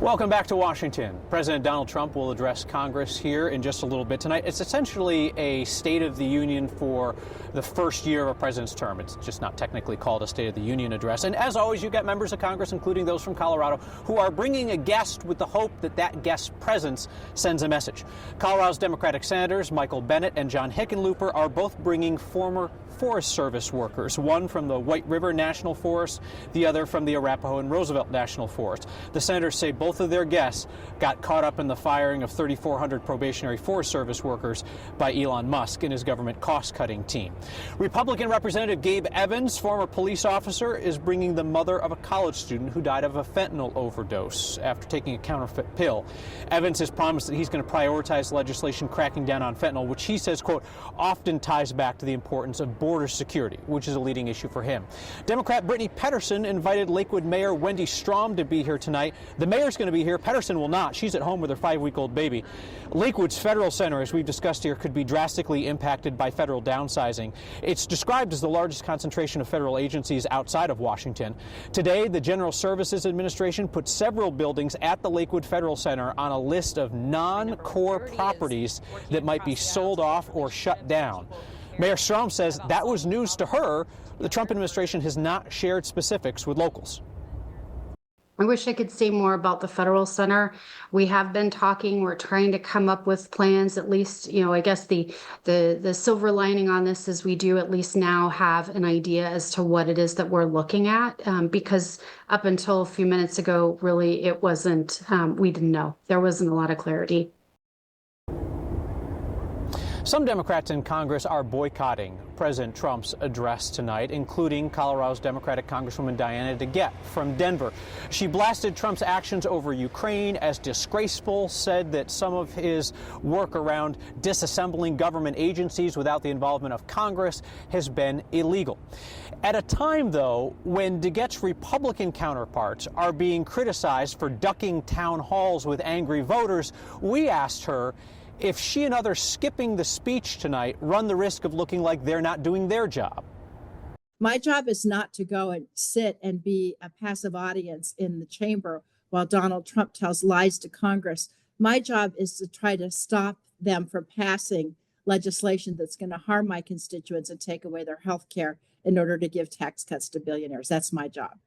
Welcome back to Washington. President Donald Trump will address Congress here in just a little bit tonight. It's essentially a State of the Union for the first year of a president's term. It's just not technically called a State of the Union address. And as always, you've got members of Congress, including those from Colorado, who are bringing a guest with the hope that that guest's presence sends a message. Colorado's Democratic Senators Michael Bennet and John Hickenlooper are both bringing former Forest Service workers, one from the White River National Forest, the other from the Arapahoe and Roosevelt National Forest. The senators say both of their guests got caught up in the firing of 3,400 probationary Forest Service workers by Elon Musk and his government cost-cutting team. Republican Representative Gabe Evans, former police officer, is bringing the mother of a college student who died of a fentanyl overdose after taking a counterfeit pill. Evans has promised that he's going to prioritize legislation cracking down on fentanyl, which he says, quote, often ties back to the importance of border security, which is a leading issue for him. Democrat Brittany Petterson invited Lakewood Mayor Wendy Strom to be here tonight. The mayor's going to be here. Petterson will not. She's at home with her 5-week-old baby. Lakewood's federal center, as we've discussed here, could be drastically impacted by federal downsizing. It's described as the largest concentration of federal agencies outside of Washington. Today, the General Services Administration put several buildings at the Lakewood Federal Center on a list of non-core properties that might be sold off or shut down. Mayor Strom says that was news to her. The Trump administration has not shared specifics with locals. I wish I could say more about the Federal Center. We have been talking. We're trying to come up with plans. At least, I guess the silver lining on this is we do at least now have an idea as to what it is that we're looking at. Because up until a few minutes ago, really, it wasn't. We didn't know. There wasn't a lot of clarity. Some Democrats in Congress are boycotting President Trump's address tonight, including Colorado's Democratic Congresswoman Diana DeGette from Denver. She blasted Trump's actions over Ukraine as disgraceful, said that some of his work around disassembling government agencies without the involvement of Congress has been illegal. At a time, though, when DeGette's Republican counterparts are being criticized for ducking town halls with angry voters, we asked her if she and others skipping the speech tonight run the risk of looking like they're not doing their job. My job is not to go and sit and be a passive audience in the chamber while Donald Trump tells lies to Congress. My job is to try to stop them from passing legislation that's going to harm my constituents and take away their health care in order to give tax cuts to billionaires. That's my job.